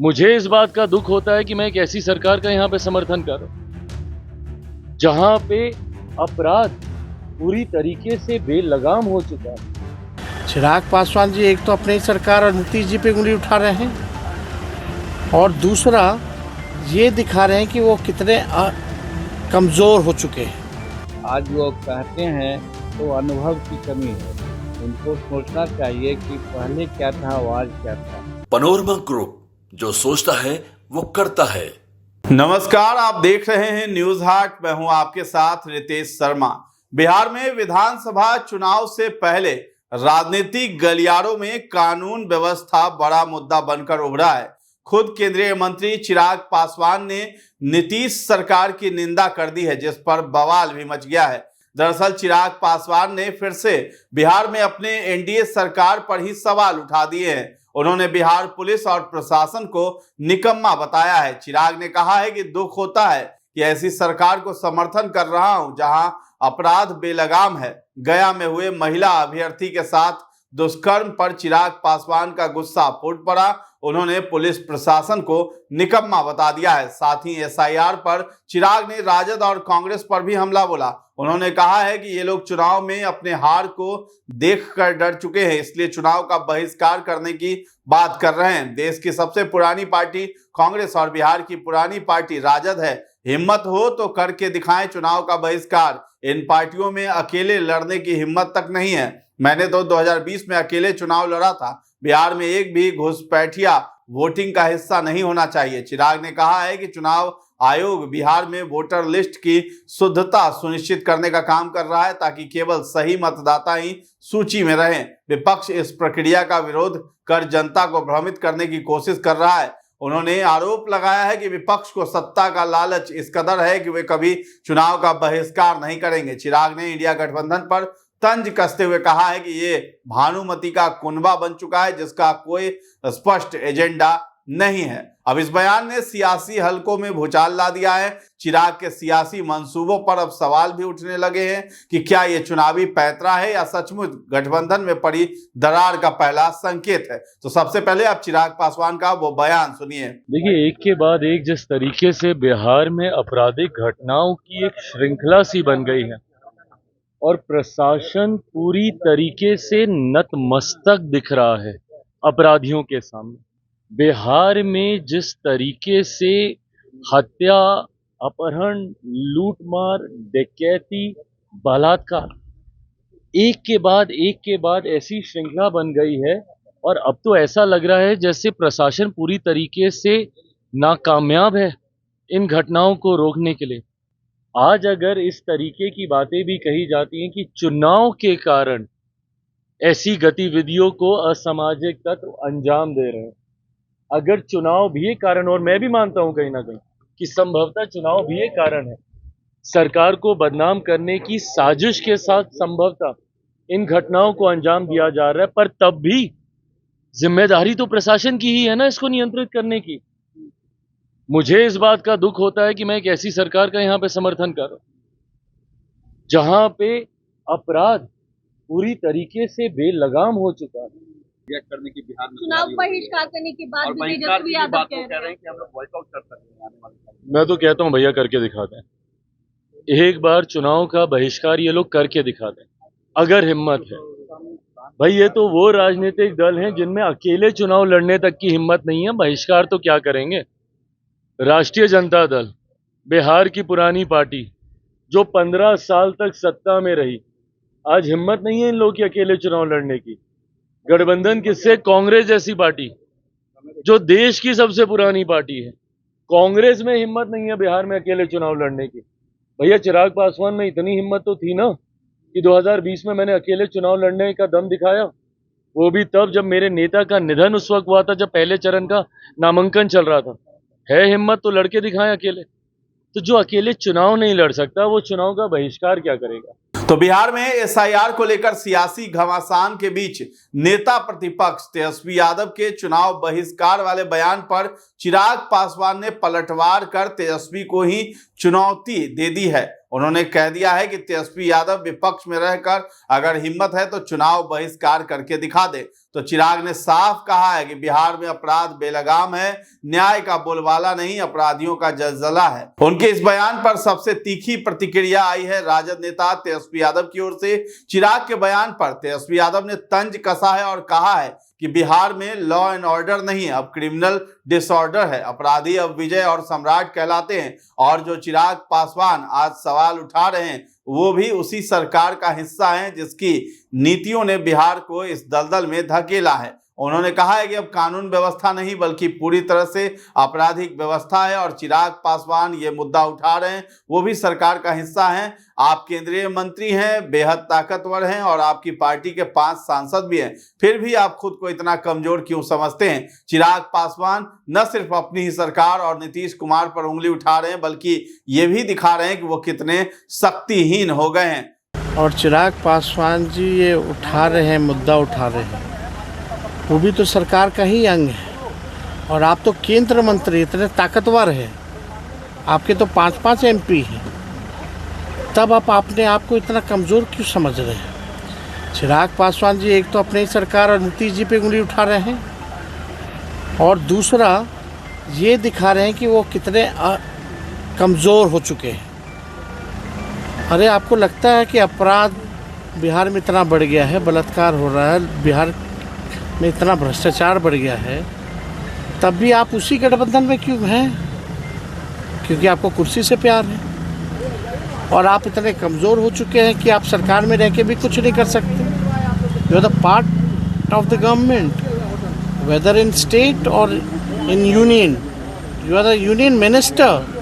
मुझे इस बात का दुख होता है कि मैं एक ऐसी सरकार का यहाँ पे समर्थन कर रहा हूँ जहाँ पे अपराध पूरी तरीके से बेलगाम हो चुका है। चिराग पासवान जी एक तो अपनी सरकार और नीतीश जी पे उंगली उठा रहे हैं और दूसरा ये दिखा रहे हैं कि वो कितने कमज़ोर हो चुके हैं। आज वो कहते हैं तो अनुभव की कमी है। उनको सोचना चाहिए कि पहले क्या था और आज क्या था। पनोरमा ग्रुप, जो सोचता है वो करता है। नमस्कार, आप देख रहे हैं न्यूज हाट। मैं हूं आपके साथ रितेश शर्मा। बिहार में विधानसभा चुनाव से पहले राजनीतिक गलियारों में कानून व्यवस्था बड़ा मुद्दा बनकर उभरा है। खुद केंद्रीय मंत्री चिराग पासवान ने नीतीश सरकार की निंदा कर दी है, जिस पर बवाल भी मच गया है। दरअसल चिराग पासवान ने फिर से बिहार में अपने एनडीए सरकार पर ही सवाल उठा दिए हैं। उन्होंने बिहार पुलिस और प्रशासन को निकम्मा बताया है। चिराग ने कहा है कि दुख होता है कि ऐसी सरकार को समर्थन कर रहा हूं जहां अपराध बेलगाम है। गया में हुए महिला अभ्यर्थी के साथ दुष्कर्म पर चिराग पासवान का गुस्सा फूट पड़ा। उन्होंने पुलिस प्रशासन को निकम्मा बता दिया है। साथ ही एसआईआर पर चिराग ने राजद और कांग्रेस पर भी हमला बोला। उन्होंने कहा है कि ये लोग चुनाव में अपने हार को देखकर डर चुके हैं, इसलिए चुनाव का बहिष्कार करने की बात कर रहे हैं। देश की सबसे पुरानी पार्टी कांग्रेस और बिहार की पुरानी पार्टी राजद है। हिम्मत हो तो करके दिखाएं चुनाव का बहिष्कार। इन पार्टियों में अकेले लड़ने की हिम्मत तक नहीं है। मैंने तो 2020 में अकेले चुनाव लड़ा था। बिहार में एक भी घुसपैठिया वोटिंग का हिस्सा नहीं होना चाहिए। चिराग ने कहा है कि चुनाव आयोग बिहार में वोटर लिस्ट की शुद्धता सुनिश्चित करने का काम कर रहा है, ताकि केवल सही मतदाता ही सूची में रहें। विपक्ष इस प्रक्रिया का विरोध कर जनता को भ्रमित करने की कोशिश कर रहा है। उन्होंने आरोप लगाया है कि विपक्ष को सत्ता का लालच इस कदर है कि वे कभी चुनाव का बहिष्कार नहीं करेंगे। चिराग ने इंडिया गठबंधन पर तंज कसते हुए कहा है कि ये भानुमति का कुनबा बन चुका है, जिसका कोई स्पष्ट एजेंडा नहीं है। अब इस बयान ने सियासी हलकों में भूचाल ला दिया है। चिराग के सियासी मंसूबों पर अब सवाल भी उठने लगे हैं कि क्या ये चुनावी पैंतरा है या सचमुच गठबंधन में पड़ी दरार का पहला संकेत है। तो सबसे पहले आप चिराग पासवान का वो बयान सुनिए। देखिए, एक के बाद एक जिस तरीके से बिहार में आपराधिक घटनाओं की एक श्रृंखला सी बन गई है और प्रशासन पूरी तरीके से नतमस्तक दिख रहा है अपराधियों के सामने। बिहार में जिस तरीके से हत्या, अपहरण, लूटमार, डकैती, बलात्कार एक के बाद ऐसी श्रृंखला बन गई है और अब तो ऐसा लग रहा है जैसे प्रशासन पूरी तरीके से नाकामयाब है इन घटनाओं को रोकने के लिए। आज अगर इस तरीके की बातें भी कही जाती हैं कि चुनाव के कारण ऐसी गतिविधियों को असामाजिक तत्व अंजाम दे रहे हैं, अगर चुनाव भी एक कारण, और मैं भी मानता हूं कहीं ना कहीं कि संभवतः चुनाव भी एक कारण है, सरकार को बदनाम करने की साजिश के साथ संभवतः इन घटनाओं को अंजाम दिया जा रहा है, पर तब भी जिम्मेदारी तो प्रशासन की ही है ना इसको नियंत्रित करने की। मुझे इस बात का दुख होता है कि मैं एक ऐसी सरकार का यहाँ पे समर्थन कर रहा हूँ जहाँ पे अपराध पूरी तरीके से बेलगाम हो चुका है। करने की बिहार में चुनाव बहिष्कार करने के बाद तेजस्वी यादव कह रहे हैं कि हम लोग बॉयकॉट कर सकते हैं आने वाले। मैं तो कहता हूँ भैया करके दिखा दें। एक बार चुनाव का बहिष्कार ये लोग करके दिखा दें अगर हिम्मत है। भाई ये तो वो राजनीतिक दल हैं जिनमें अकेले चुनाव लड़ने तक की हिम्मत नहीं है, बहिष्कार तो क्या करेंगे। राष्ट्रीय जनता दल, बिहार की पुरानी पार्टी जो 15 साल तक सत्ता में रही, आज हिम्मत नहीं है इन लोगों की अकेले चुनाव लड़ने की। गठबंधन किससे? कांग्रेस जैसी पार्टी जो देश की सबसे पुरानी पार्टी है, कांग्रेस में हिम्मत नहीं है बिहार में अकेले चुनाव लड़ने की। भैया चिराग पासवान में इतनी हिम्मत तो थी ना कि 2020 में मैंने अकेले चुनाव लड़ने का दम दिखाया, वो भी तब जब मेरे नेता का निधन उस वक्त हुआ था, जब पहले चरण का नामांकन चल रहा था। है हिम्मत तो लड़के दिखाएं अकेले। तो जो अकेले चुनाव नहीं लड़ सकता वो चुनाव का बहिष्कार क्या करेगा। तो बिहार में एसआईआर को लेकर सियासी घमासान के बीच नेता प्रतिपक्ष तेजस्वी यादव के चुनाव बहिष्कार वाले बयान पर चिराग पासवान ने पलटवार कर तेजस्वी को ही चुनौती दे दी है। उन्होंने कह दिया है कि तेजस्वी यादव विपक्ष में रहकर अगर हिम्मत है तो चुनाव बहिष्कार करके दिखा दे। तो चिराग ने साफ कहा है कि बिहार में अपराध बेलगाम है, न्याय का बोलबाला नहीं, अपराधियों का जलजला है। उनके इस बयान पर सबसे तीखी प्रतिक्रिया आई है राजद नेता तेजस्वी यादव की ओर से। चिराग के बयान पर तेजस्वी यादव ने तंज कसा है और कहा है कि बिहार में लॉ एंड ऑर्डर नहीं, अब क्रिमिनल डिसऑर्डर है। अपराधी अब विजय और सम्राट कहलाते हैं और जो चिराग पासवान आज सवाल उठा रहे हैं वो भी उसी सरकार का हिस्सा हैं जिसकी नीतियों ने बिहार को इस दलदल में धकेला है। उन्होंने कहा है कि अब कानून व्यवस्था नहीं बल्कि पूरी तरह से आपराधिक व्यवस्था है और चिराग पासवान ये मुद्दा उठा रहे हैं, वो भी सरकार का हिस्सा हैं। आप केंद्रीय मंत्री हैं, बेहद ताकतवर हैं और आपकी पार्टी के 5 सांसद भी हैं, फिर भी आप खुद को इतना कमजोर क्यों समझते हैं? चिराग पासवान न सिर्फ अपनी ही सरकार और नीतीश कुमार पर उंगली उठा रहे हैं बल्कि ये भी दिखा रहे हैं कि वो कितने शक्तिहीन हो गए हैं। और चिराग पासवान जी ये उठा रहे हैं, मुद्दा उठा रहे हैं, वो भी तो सरकार का ही अंग है। और आप तो केंद्र मंत्री इतने ताकतवर हैं, आपके तो 5-5 MP हैं, तब आप अपने आप को इतना कमज़ोर क्यों समझ रहे हैं? चिराग पासवान जी एक तो अपनी सरकार और नीतीश जी पे उंगली उठा रहे हैं और दूसरा ये दिखा रहे हैं कि वो कितने कमज़ोर हो चुके हैं। अरे आपको लगता है कि अपराध बिहार में इतना बढ़ गया है, बलात्कार हो रहा है, बिहार में इतना भ्रष्टाचार बढ़ गया है, तब भी आप उसी गठबंधन में क्यों हैं? क्योंकि आपको कुर्सी से प्यार है और आप इतने कमज़ोर हो चुके हैं कि आप सरकार में रह के भी कुछ नहीं कर सकते। You are the part of the government, whether in state और in union, you are the union minister.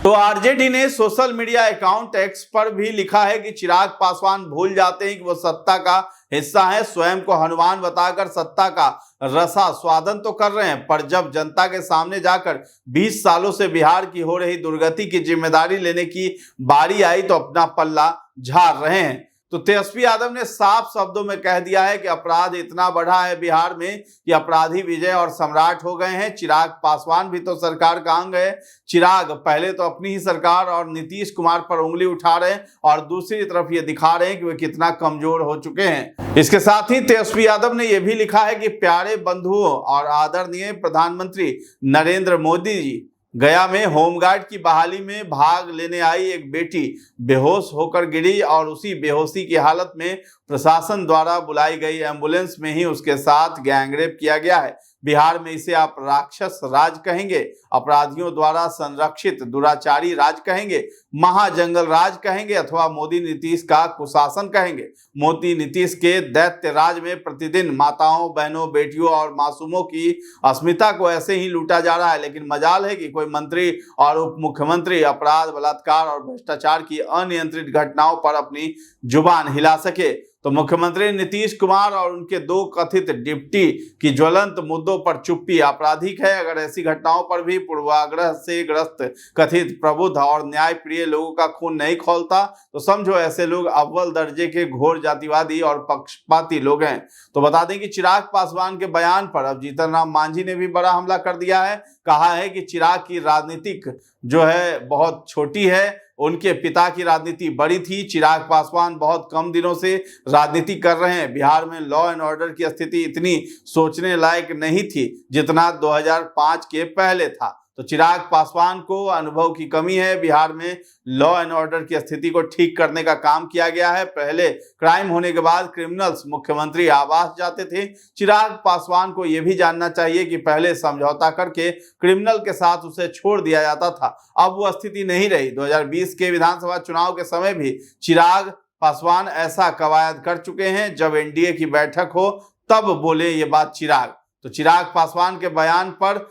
तो आरजेडी ने सोशल मीडिया अकाउंट एक्स पर भी लिखा है कि चिराग पासवान भूल जाते हैं कि वो सत्ता का हिस्सा है, स्वयं को हनुमान बताकर सत्ता का रसा स्वादन तो कर रहे हैं, पर जब जनता के सामने जाकर 20 सालों से बिहार की हो रही दुर्गति की जिम्मेदारी लेने की बारी आई तो अपना पल्ला झाड़ रहे हैं। तो तेजस्वी यादव ने साफ शब्दों में कह दिया है कि अपराध इतना बढ़ा है बिहार में कि अपराधी विजय और सम्राट हो गए हैं। चिराग पासवान भी तो सरकार का अंग है। चिराग पहले तो अपनी ही सरकार और नीतीश कुमार पर उंगली उठा रहे हैं और दूसरी तरफ ये दिखा रहे हैं कि वे कितना कमजोर हो चुके हैं। इसके साथ ही तेजस्वी यादव ने यह भी लिखा है कि प्यारे बंधुओं और आदरणीय प्रधानमंत्री नरेंद्र मोदी जी, गया में होमगार्ड की बहाली में भाग लेने आई एक बेटी बेहोश होकर गिरी और उसी बेहोशी की हालत में प्रशासन द्वारा बुलाई गई एम्बुलेंस में ही उसके साथ गैंगरेप किया गया है। बिहार में इसे आप राक्षस राज कहेंगे, अपराधियों द्वारा संरक्षित दुराचारी राज कहेंगे, महाजंगल राज कहेंगे अथवा मोदी नीतीश का कुशासन कहेंगे। मोदी नीतीश के दैत्य राज में प्रतिदिन माताओं, बहनों, बेटियों और मासूमों की अस्मिता को ऐसे ही लूटा जा रहा है, लेकिन मजाल है कि कोई मंत्री और उप मुख्यमंत्री अपराध, बलात्कार और भ्रष्टाचार की अनियंत्रित घटनाओं पर अपनी जुबान हिला सके। तो मुख्यमंत्री नीतीश कुमार और उनके 2 कथित डिप्टी की ज्वलंत मुद्दों पर चुप्पी आपराधिक है। अगर ऐसी घटनाओं पर भी पूर्वाग्रह से ग्रस्त कथित प्रबुद्ध और न्याय प्रिय लोगों का खून नहीं खौलता तो समझो ऐसे लोग अव्वल दर्जे के घोर जातिवादी और पक्षपाती लोग हैं। तो बता दें कि चिराग पासवान के बयान पर अब जीतन राम मांझी ने भी बड़ा हमला कर दिया है। कहा है कि चिराग की राजनीतिक जो है बहुत छोटी है, उनके पिता की राजनीति बड़ी थी। चिराग पासवान बहुत कम दिनों से राजनीति कर रहे हैं। बिहार में लॉ एंड ऑर्डर की स्थिति इतनी सोचने लायक नहीं थी जितना 2005 के पहले था। तो चिराग पासवान को अनुभव की कमी है। बिहार में लॉ एंड ऑर्डर की स्थिति को ठीक करने का काम किया गया है। पहले क्राइम होने के बाद क्रिमिनल्स मुख्यमंत्री आवास जाते थे। चिराग पासवान को यह भी जानना चाहिए कि पहले समझौता करके क्रिमिनल के साथ उसे छोड़ दिया जाता था, अब वो स्थिति नहीं रही। 2020 के विधानसभा चुनाव के समय भी चिराग पासवान ऐसा कवायद कर चुके हैं। जब एनडीए की बैठक हो तब बोले ये बात चिराग। तो चिराग पासवान के बयान पर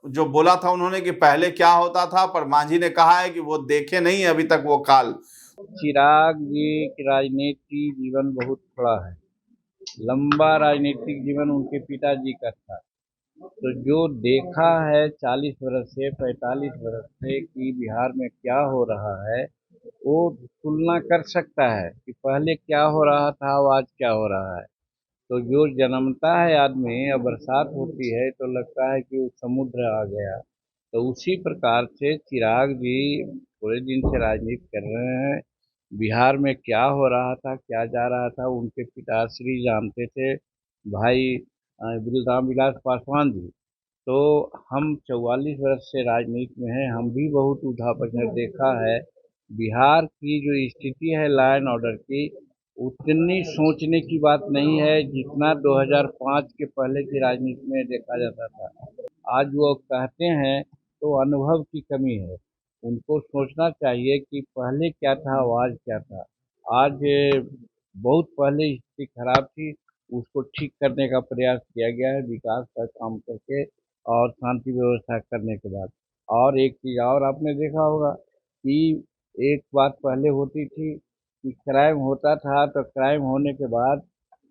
जो बोला था उन्होंने कि पहले क्या होता था, पर मांझी ने कहा है कि वो देखे नहीं अभी तक वो काल। चिराग जी की राजनीतिक जीवन बहुत थोड़ा है, लंबा राजनीतिक जीवन उनके पिताजी का था। तो जो देखा है 40 वर्ष से 45 वर्ष से कि बिहार में क्या हो रहा है, वो तुलना कर सकता है कि पहले क्या हो रहा था और आज क्या हो रहा है। तो जो जन्मता है आदमी और बरसात होती है तो लगता है कि वो समुद्र आ गया। तो उसी प्रकार से चिराग जी पूरे दिन से राजनीति कर रहे हैं। बिहार में क्या हो रहा था, क्या जा रहा था, उनके पिताश्री जानते थे, भाई राम विलास पासवान जी। तो हम 44 वर्ष से राजनीति में हैं, हम भी बहुत उठापचक देखा है। बिहार की जो स्थिति है लॉ एंड ऑर्डर की, उतनी सोचने की बात नहीं है जितना 2005 के पहले की राजनीति में देखा जाता था। आज वो कहते हैं तो अनुभव की कमी है। उनको सोचना चाहिए कि पहले क्या था, आज क्या था। आज बहुत पहले स्थिति खराब थी, उसको ठीक करने का प्रयास किया गया है विकास का काम करके और शांति व्यवस्था करने के बाद। और एक चीज़ और आपने देखा होगा कि एक बात पहले होती थी कि क्राइम होता था तो क्राइम होने के बाद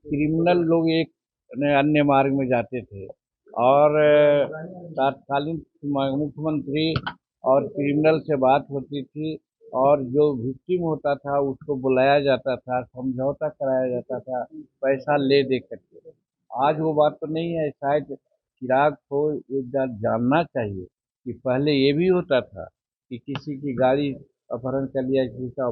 क्रिमिनल लोग एक अन्य मार्ग में जाते थे और तत्कालीन मुख्यमंत्री और क्रिमिनल से बात होती थी और जो विक्टिम होता था उसको बुलाया जाता था, समझौता कराया जाता था पैसा ले दे करके। आज वो बात तो नहीं है। शायद चिराग को एक बात जानना चाहिए कि पहले ये भी होता था कि किसी की गाड़ी अपहरण कर लिया, किसी का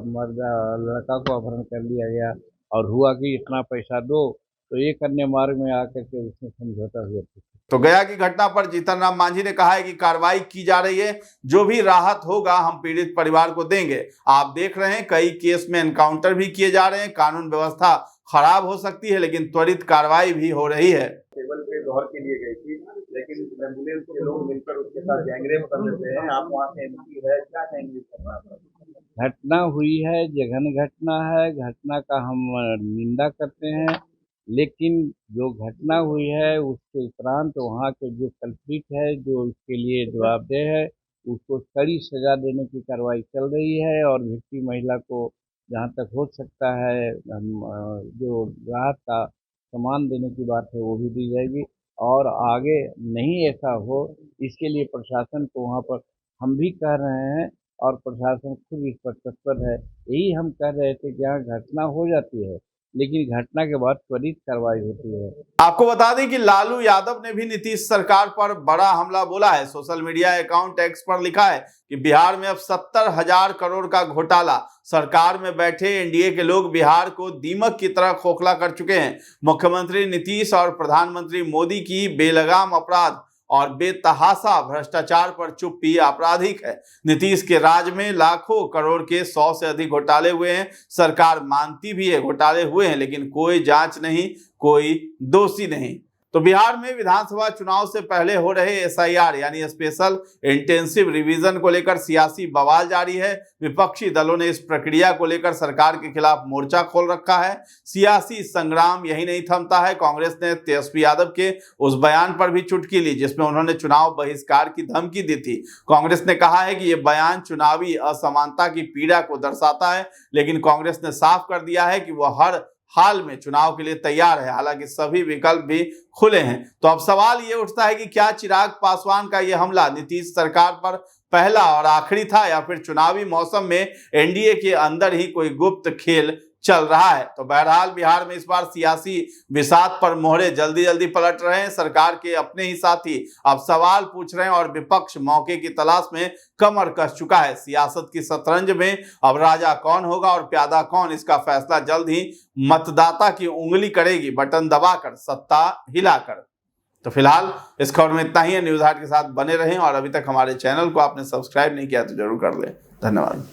लड़का को अपहरण कर लिया गया और हुआ कि इतना पैसा दो, तो एक अन्य मार्ग में आकर के उसमें समझौता हुआ। तो गया की घटना पर जीतन राम मांझी ने कहा है कि कार्रवाई की जा रही है, जो भी राहत होगा हम पीड़ित परिवार को देंगे। आप देख रहे हैं कई केस में एनकाउंटर भी किए जा रहे हैं, कानून व्यवस्था खराब हो सकती है लेकिन त्वरित कार्रवाई भी हो रही है। टेबल पे गौर के लिए गई थी लेकिन एम्बुलेंस के लोग मिलकर उसके साथ गैंगरेप कर देते हैं। आप वहाँ से एमपी है, क्या कहेंगे? घटना हुई है, जघन्य घटना है, घटना का हम निंदा करते हैं, लेकिन जो घटना हुई है उसके उपरांत वहाँ के जो कल्प्रिट है, जो इसके लिए जवाबदेह है, उसको कड़ी सजा देने की कार्रवाई चल रही है और विक्टिम महिला को जहाँ तक हो सकता है जो राहत का सामान देने की बात है वो भी दी जाएगी और आगे नहीं ऐसा हो इसके लिए प्रशासन को वहाँ पर हम भी कह रहे हैं और प्रशासन खुद इस पर तत्पर है। यही हम कह रहे थे कि यहाँ घटना हो जाती है लेकिन घटना के बाद त्वरित कार्रवाई होती है। आपको बता दें कि लालू यादव ने भी नीतीश सरकार पर बड़ा हमला बोला है। सोशल मीडिया अकाउंट एक्स पर लिखा है कि बिहार में अब 70,000 करोड़ का घोटाला, सरकार में बैठे एनडीए के लोग बिहार को दीमक की तरह खोखला कर चुके हैं। मुख्यमंत्री नीतीश और प्रधानमंत्री मोदी की बेलगाम अपराध और बेतहाशा भ्रष्टाचार पर चुप्पी आपराधिक है। नीतीश के राज में लाखों करोड़ के 100 से अधिक घोटाले हुए हैं। सरकार मानती भी है घोटाले हुए हैं लेकिन कोई जांच नहीं, कोई दोषी नहीं। तो बिहार में विधानसभा चुनाव से पहले हो रहे एसआईआर यानी स्पेशल इंटेंसिव रिवीजन को लेकर सियासी बवाल जारी है। विपक्षी दलों ने इस प्रक्रिया को लेकर सरकार के खिलाफ मोर्चा खोल रखा है। सियासी संग्राम यही नहीं थमता है। कांग्रेस ने तेजस्वी यादव के उस बयान पर भी चुटकी ली जिसमें उन्होंने चुनाव बहिष्कार की धमकी दी थी। कांग्रेस ने कहा है कि यह बयान चुनावी असमानता की पीड़ा को दर्शाता है, लेकिन कांग्रेस ने साफ कर दिया है कि वह हर हाल में चुनाव के लिए तैयार है। हालांकि सभी विकल्प भी खुले हैं। तो अब सवाल ये उठता है कि क्या चिराग पासवान का यह हमला नीतीश सरकार पर पहला और आखिरी था या फिर चुनावी मौसम में एनडीए के अंदर ही कोई गुप्त खेल चल रहा है। तो बहरहाल बिहार में इस बार सियासी विषाद पर मोहरे जल्दी जल्दी पलट रहे हैं। सरकार के अपने ही साथी अब सवाल पूछ रहे हैं और विपक्ष मौके की तलाश में कमर कस चुका है। सियासत की शतरंज में अब राजा कौन होगा और प्यादा कौन, इसका फैसला जल्द ही मतदाता की उंगली करेगी, बटन दबाकर, सत्ता हिलाकर। तो फिलहाल इस खबर में इतना ही है। न्यूज़ हाट के साथ बने रहें और अभी तक हमारे चैनल को आपने सब्सक्राइब नहीं किया तो जरूर कर लें। धन्यवाद।